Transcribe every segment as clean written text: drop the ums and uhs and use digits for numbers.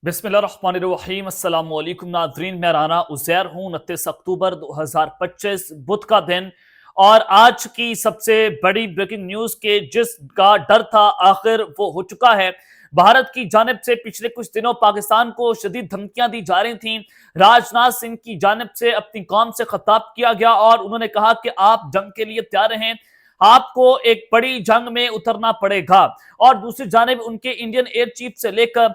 बिस्मिल्लाहिर्रहमानिर्रहीम अस्सलाम वालेकुम नाज़रीन, मैं राना उज़ैर हूँ। 29 अक्टूबर 2025 बुध का दिन और आज की सबसे बड़ी ब्रेकिंग न्यूज़ के जिसका डर था आखिर वो हो चुका है। भारत की जानिब से पिछले कुछ दिनों पाकिस्तान को शदीद धमकियां दी जा रही थीं। राजनाथ सिंह की जानिब से अपनी कौम से खिताब किया गया और उन्होंने कहा कि आप जंग के लिए तैयार रहें, आपको एक बड़ी जंग में उतरना पड़ेगा। और दूसरी जानिब उनके इंडियन एयर चीफ से लेकर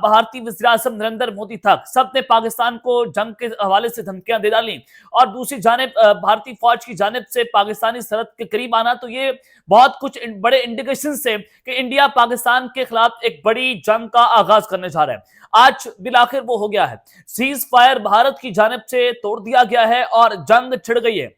भारतीय वज़ीर-ए-आज़म नरेंद्र मोदी तक सबने पाकिस्तान को जंग के हवाले से धमकियां दे डाली। और दूसरी जानिब भारतीय फौज की जानिब से पाकिस्तानी सरहद के करीब आना, तो ये बहुत कुछ बड़े इंडिकेशन से कि इंडिया पाकिस्तान के खिलाफ एक बड़ी जंग का आगाज करने जा रहा है। आज बिलाखिर वो हो गया है, सीज फायर भारत की जानिब से तोड़ दिया गया है और जंग छिड़ गई है।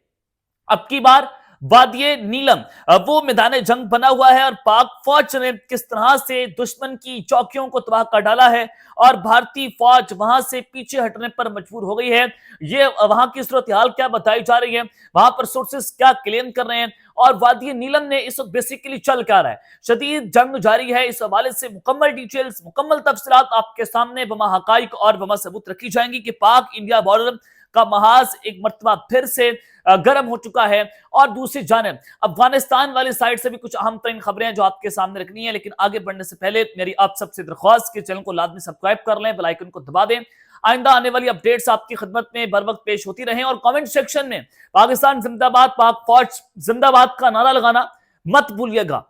अब की बार वादिये नीलम वो मैदान जंग बना हुआ है और पाक फौज ने किस तरह से दुश्मन की चौकियों को तबाह कर डाला है और भारतीय फौज वहां से पीछे हटने पर मजबूर हो गई है। ये वहां की सूरत हाल क्या बताई जा रही है, वहां पर सोर्सेस क्या क्लेम कर रहे हैं और वादिये नीलम ने इस वक्त बेसिकली चल क्या रहा है। शदीद जंग जारी है, इस हवाले से मुकम्मल डिटेल्स, मुकम्मल तफसीलात आपके सामने बमा हकाइक और बमा सबूत रखी जाएंगी कि पाक इंडिया बॉर्डर का महाज एक मरतबा फिर से गर्म हो चुका है। और दूसरी जानिब अफगानिस्तान वाली साइड से भी कुछ अहम तरीन खबरें हैं जो आपके सामने रखनी है, लेकिन आगे बढ़ने से पहले मेरी आप सबसे दरख्वास्त कि चैनल को लाजमी सब्सक्राइब कर लें, बेल आइकन को दबा दें। आइंदा आने वाली अपडेट्स आपकी खिदमत में बर वक्त पेश होती रहें और कमेंट सेक्शन में पाकिस्तान जिंदाबाद, पाक फौज जिंदाबाद का नारा लगाना मत भूलिएगा।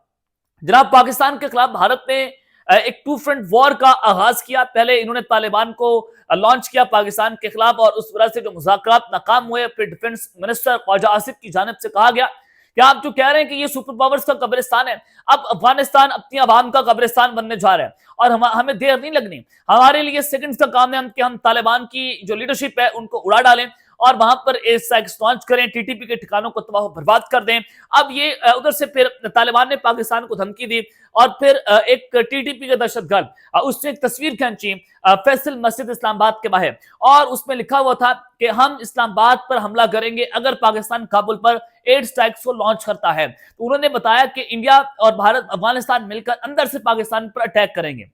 जनाब, पाकिस्तान के खिलाफ भारत ने एक टू फ्रंट वॉर का आगाज किया। पहले इन्होंने तालिबान को लॉन्च किया पाकिस्तान के खिलाफ और उस वजह से जो मुज़ाकरात नाकाम हुए, फिर डिफेंस मिनिस्टर ख्वाजा आसिफ की जानिब से कहा गया कि आप जो कह रहे हैं कि ये सुपर पावर्स का कब्रिस्तान है, अब अफगानिस्तान अपनी आवाम का कब्रिस्तान बनने जा रहा है और हमें देर नहीं लगनी। हमारे लिए सेकंड्स का काम है कि हम तालिबान की जो लीडरशिप है उनको उड़ा डालें और वहां पर एयर स्ट्राइक्स लॉन्च करें, टीटीपी के ठिकानों को तबाह बर्बाद कर दें। अब ये उधर से फिर तालिबान ने पाकिस्तान को धमकी दी और फिर एक टीटीपी के दहशतगर्द उसने एक तस्वीर खींची फैसल मस्जिद इस्लामाबाद के बाहर और उसमें लिखा हुआ था कि हम इस्लामाबाद पर हमला करेंगे अगर पाकिस्तान काबुल पर एयर स्ट्राइक्स को लॉन्च करता है। तो उन्होंने बताया कि इंडिया और भारत, अफगानिस्तान मिलकर अंदर से पाकिस्तान पर अटैक करेंगे,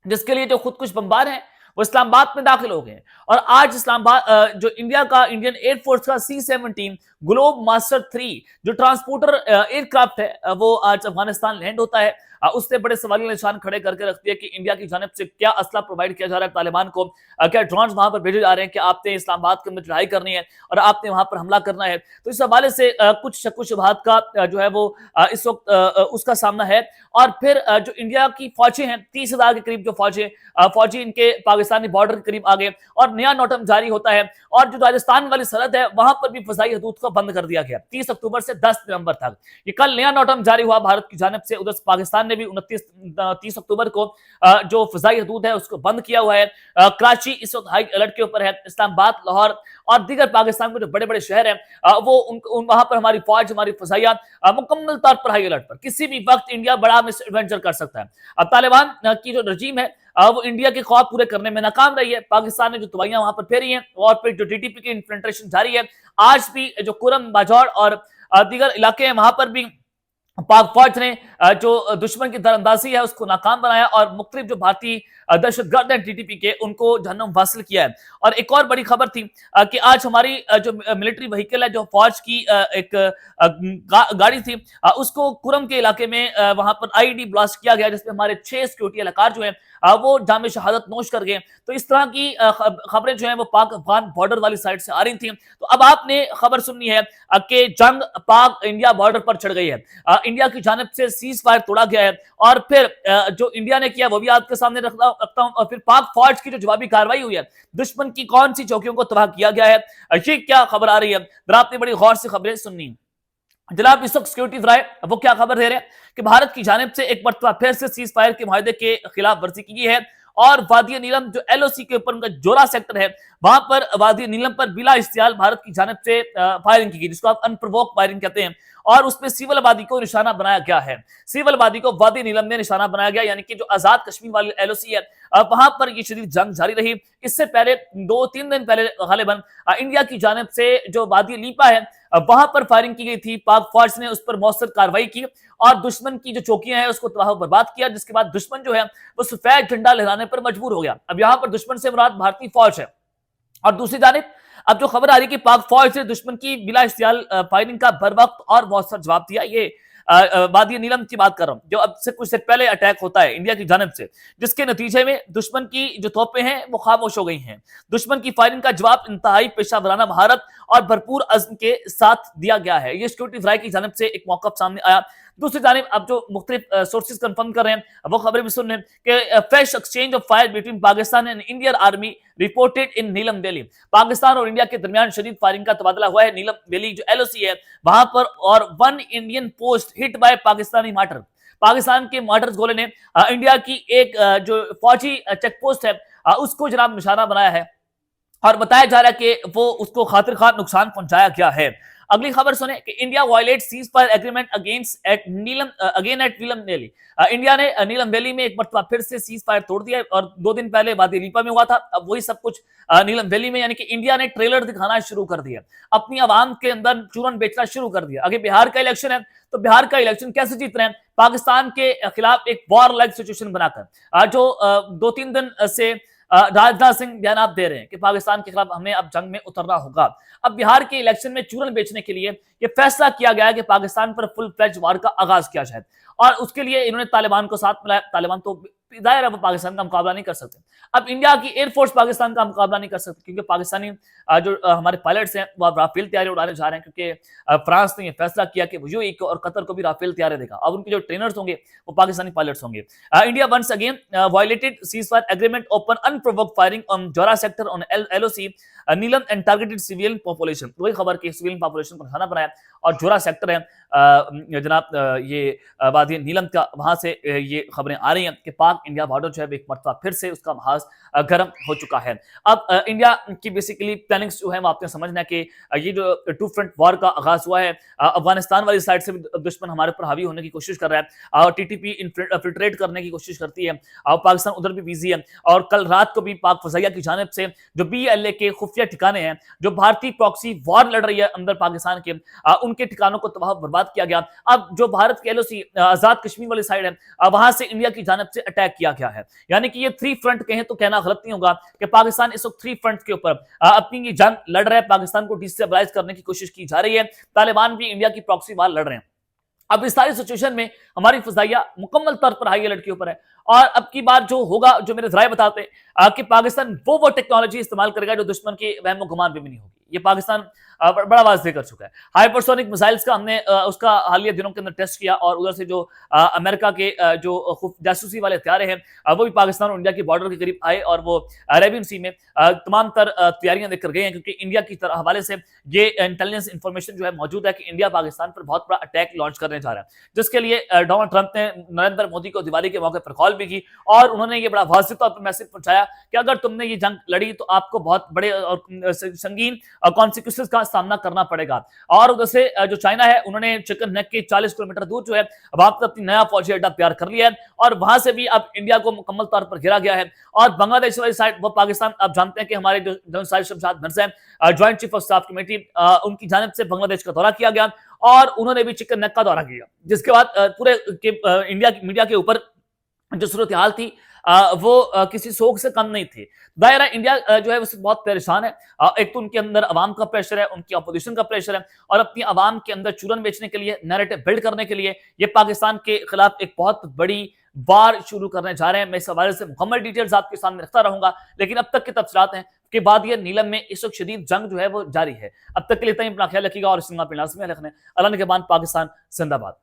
जिसके लिए जो खुद कुछ बमबार हैं वो इस्लामाबाद में दाखिल हो गए। और आज इस्लामाबाद जो इंडिया का इंडियन एयरफोर्स का C-17 ग्लोब मास्टर 3 जो ट्रांसपोर्टर एयरक्राफ्ट है वो आज अफगानिस्तान लैंड होता है। उसने बड़े सवालिया निशान खड़े करके रख दिया कि इंडिया की जानिब से क्या असला प्रोवाइड किया जा रहा है तालिबान को, क्या ड्रोन वहां पर भेजे जा रहे हैं कि आपने इस्लामाबाद के अंदर चढ़ाई करनी है और आपने वहां पर हमला करना है। तो इस हवाले से कुछ शक शुबहात का जो है वो इस वक्त उसका सामना है। और फिर जो इंडिया की फौजें हैं, 30,000 के करीब जो फौजी इनके पाकिस्तानी बॉर्डर के करीब आ गए और नया नोटम जारी होता है। और जो राजस्थान वाली सरहद है वहां पर भी फजाई हदूद को बंद कर दिया गया 30 अक्टूबर से 10 नवंबर तक। ये कल नया नोटम जारी हुआ भारत की जानिब से। उधर पाकिस्तान ने भी 30 अक्टूबर को जो फजाई हदूद है उसको बंद किया हुआ है। कराची इस वक्त हाई अलर्ट के ऊपर है। इस्लामाबाद, लाहौर और दीगर पाकिस्तान के जो बड़े बड़े शहर हैं वो वहां पर हमारी फौज, हमारी फजाइया मुकम्मल तौर पर हाई अलर्ट पर, किसी भी वक्त इंडिया बड़ा मिस एडवेंचर कर सकता है। अब तालिबान की जो रजीम है वो इंडिया के ख्वाब पूरे करने में नाकाम रही है। पाकिस्तान ने जो तबाहियां वहां पर फेरी हैं और फिर जो टीटीपी की इन्फिल्ट्रेशन जारी है, आज भी जो कुरम, बाजौर और दीगर इलाके हैं वहां पर भी पाक फौज ने जो दुश्मन की दरअंदाजी है उसको नाकाम बनाया और मुख्तलिफ जो भारतीय दहशतगर्द हैं टीटीपी के, उनको जहन्नुम वासिल किया है। और एक और बड़ी खबर थी कि आज हमारी जो मिलिट्री व्हीकल है, जो फौज की एक गाड़ी थी, उसको कुरम के इलाके में वहां पर आईईडी ब्लास्ट किया गया, जिसमें हमारे 6 सिक्योरिटी एहलकार जो है वो जामे शहादत नोश कर गए। तो इस तरह की खबरें जो है वो पाक अफगान बॉर्डर वाली साइड से आ रही थी। तो अब आपने खबर सुननी है कि जंग पाक इंडिया बॉर्डर पर छिड़ गई है। इंडिया की जानिब से सीज फायर तोड़ा गया है और फिर जो इंडिया ने किया वो भी आपके सामने रखता हूं। और फिर पाक फौज की जो जवाबी कार्रवाई हुई है, दुश्मन की कौन सी चौकियों को तबाह किया गया है, ये क्या खबर आ रही है, जरा आपने बड़ी गौर से खबरें सुननी है। जनाब, इस वक्त सिक्योरिटी राय वो क्या खबर दे रहे हैं कि भारत की जानिब से एक मरतबा फिर से सीज फायर के मुआहदे के खिलाफ वर्जी की गई है और वादिया नीलम जो LOC के ऊपर उनका जोरा सेक्टर है वहां पर वादी नीलम पर बिला इश्तियाल भारत की जानिब से फायरिंग की गई, जिसको आप अनप्रोवोक फायरिंग कहते हैं, और उसमें सिविल आबादी को निशाना बनाया गया है। सिविल आबादी को वादी नीलम में निशाना बनाया गया, यानी कि जो आजाद कश्मीर वाली एलओसी है, वहां पर ये शदीद जंग जारी रही। इससे पहले 2-3 दिन पहले गालिबन इंडिया की जानिब से जो वादी लीपा है वहां पर फायरिंग की गई थी। पाक फौज ने उस पर मौसर कार्रवाई की और दुश्मन की जो चौकियां हैं उसको तबाह बर्बाद किया, जिसके बाद दुश्मन जो है वो सफेद झंडा लहराने पर मजबूर हो गया। अब यहां पर दुश्मन से मुराद भारतीय फौज है। और दूसरी जानिब अब जो खबर आ रही है कि पाक फौज ने दुश्मन की बिला इश्तियाल फायरिंग का बर वक्त और मौसर जवाब दिया। ये वादी नीलम की बात कर रहा हूं, जो अब से कुछ देर पहले अटैक होता है इंडिया की जानिब से, जिसके नतीजे में दुश्मन की जो तोपें हैं वो खामोश हो गई हैं। दुश्मन की फायरिंग का जवाब इंतहाई पेशा महारत और भरपूर अज़्म के साथ दिया गया है। ये सिक्योरिटी फ्राई की जानिब से एक मौका सामने आया। दूसरी जानिब अब जो मुख्तलिफ सोर्सेज कंफर्म कर रहे हैं वो खबरें भी सुन रहे हैं कि fresh exchange of fire between Pakistan and Indian army reported in Neelam valley. Pakistan और इंडिया के दरमियान शदीद फायरिंग का तबादला हुआ है नीलम वैली जो एलओसी है वहां पर, और 1 Indian post hit by Pakistani martyr. Pakistan के मार्टर्स गोले ने इंडिया की एक जो फौजी चेक पोस्ट है उसको जनाब निशाना बनाया है, और बताया जा रहा है कि वो उसको खातिर खार नुकसान पहुंचाया गया है। अगली खबर सुने कि India violate cease fire agreement against at Neelam again at Neelam valley. India ने नीलम वैली में एक मरतबा फिर से सीज फायर तोड़ दिया, और 2 दिन पहले वादी लीपा में हुआ था। अब वही सब कुछ नीलम वैली में, यानी कि इंडिया ने ट्रेलर दिखाना शुरू कर दिया, अपनी आवाम के अंदर चूरन बेचना शुरू कर दिया। अगर बिहार का इलेक्शन है तो बिहार का इलेक्शन कैसे जीत रहे हैं? पाकिस्तान के खिलाफ एक वॉर लाइक सिचुएशन बनाकर, जो 2-3 दिन से राजनाथ सिंह बयान आप दे रहे हैं कि पाकिस्तान के खिलाफ हमें अब जंग में उतरना होगा। अब बिहार के इलेक्शन में चूरन बेचने के लिए यह फैसला किया गया है कि पाकिस्तान पर फुल फ्लेज वार का आगाज किया जाए, और उसके लिए इन्होंने तालिबान को साथ मिलाया। तालिबान तो जाहिर है वो पाकिस्तान का मुकाबला नहीं कर सकते। अब इंडिया की एयरफोर्स पाकिस्तान का मुकाबला नहीं कर सकती, क्योंकि पाकिस्तानी जो हमारे पायलट्स हैं वो अब राफेल तैयारी उड़ाने जा रहे हैं, क्योंकि फ्रांस ने यह फैसला किया कि वो यूएई को और कतर को भी राफेल तैयारी देगा। अब उनके जो ट्रेनर्स होंगे वो पाकिस्तानी पायलट्स होंगे। India once again violated ceasefire agreement open unprovoked firing on Jora sector on LOC Neelam and targeted civilian population. वही खबर की सिविलियन पॉपुलेशन को निशाना बनाया, और जोरा सेक्टर है जनाब ये वादी नीलम का, वहां से ये खबरें आ रही हैं कि पाक इंडिया बॉर्डर जो है एक मरतबा फिर से उसका महाज गर्म हो चुका है। अब इंडिया की बेसिकली प्लानिंग्स जो है वो आपने समझना है कि ये जो 2 फ्रंट वॉर का आगाज हुआ है, अफगानिस्तान वाली साइड से भी दुश्मन हमारे ऊपर हावी होने की कोशिश कर रहा है, और टीटीपी इन्फिल्ट्रेट करने की कोशिश करती है, और पाकिस्तान उधर भी बिजी है। और कल रात को भी पाक फजाइया की जानिब से जो BLA के खुफिया ठिकाने हैं, जो भारतीय प्रॉक्सी वॉर लड़ रही है अंदर पाकिस्तान के, उनके ठिकानों को तबाह बर्बाद किया गया। अब जो भारत के एलओसी आजाद कश्मीर वाली साइड है वहां से इंडिया की जानिब से अटैक किया गया है, यानी कि ये 3 फ्रंट कहें तो कहना गलत नहीं होगा कि पाकिस्तान इस वक्त 3 फ्रंट के ऊपर अपनी जंग लड़ रहा है। पाकिस्तान को डिस्टेबलाइज करने की कोशिश की जा रही है, तालिबान भी इंडिया की प्रॉक्सी वार लड़ रहे हैं। अब इस सारी सिचुएशन में हमारी फजाइया मुकम्मल तौर पर हाई अलर्ट के ऊपर है, और अब की बार जो होगा, जो मेरे जराए बताते हैं कि पाकिस्तान वो टेक्नोलॉजी इस्तेमाल करेगा जो दुश्मन के वहम गुमान पे भी नहीं होगी। ये पाकिस्तान बड़ा वाज़ेह कर चुका है। हाइपरसोनिक मिसाइल्स का हमने उसका हालिया दिनों के अंदर टेस्ट किया, और उधर से जो अमेरिका के जो जासूसी वाले हथियारे हैं वो भी पाकिस्तान और इंडिया के बॉर्डर के करीब आए, और वो अरेबियन सी में तमाम तर तैयारियां लेकर गए हैं, क्योंकि इंडिया की हवाले से ये इंटेलिजेंस इंफॉर्मेशन जो है मौजूद है कि इंडिया पाकिस्तान पर बहुत बड़ा अटैक लॉन्च करने जा रहा है, जिसके लिए डोनाल्ड ट्रंप ने नरेंद्र मोदी को दिवाली के मौके पर कॉल भी की, और उन्होंने ये बड़ा वाज़ेह तौर पर मैसेज पहुंचाया कि अगर तुमने ये जंग लड़ी तो आपको बहुत बड़े और संगीन कॉन्सिक्वेंसेस का सामना करना पड़ेगा। और उधर से जो चाइना है उन्होंने चिकन नेक के 40 किलोमीटर दूर जो है वहां पर अपनी नया फौजी अड्डा तैयार कर लिया है, और वहां से भी अब इंडिया को मुकम्मल तौर पर घेरा गया है। और बांग्लादेश वाली साइड वो पाकिस्तान, आप जानते हैं कि हमारे जो जनरल साहिब शमशाद मिर्जा हैं, joint chief of staff committee, उनकी जानिब से बांग्लादेश का दौरा किया गया, और उन्होंने भी चिकन नेक का दौरा किया, जिसके बाद पूरे इंडिया मीडिया के ऊपर जो सूरत हाल थी वो किसी शौक से कम नहीं थी। दायरा इंडिया जो है वो बहुत परेशान है। एक तो उनके अंदर अवाम का प्रेशर है, उनकी अपोजिशन का प्रेशर है, और अपनी अवाम के अंदर चूरन बेचने के लिए, नैरेटिव बिल्ड करने के लिए ये पाकिस्तान के खिलाफ एक बहुत बड़ी वार शुरू करने जा रहे हैं। मैं इस हवाले से मुकम्मल डिटेल्स आपके सामने रखता रहूंगा, लेकिन अब तक के तफसीलात हैं कि बाद ये नीलम में इस वक्त शदीद जंग जो है वो जारी है। अब तक के लिए इतना ही, अपना ख्याल रखिएगा, और इस लाजमी रखने अल्लाह ने के बाद पाकिस्तान जिंदाबाद।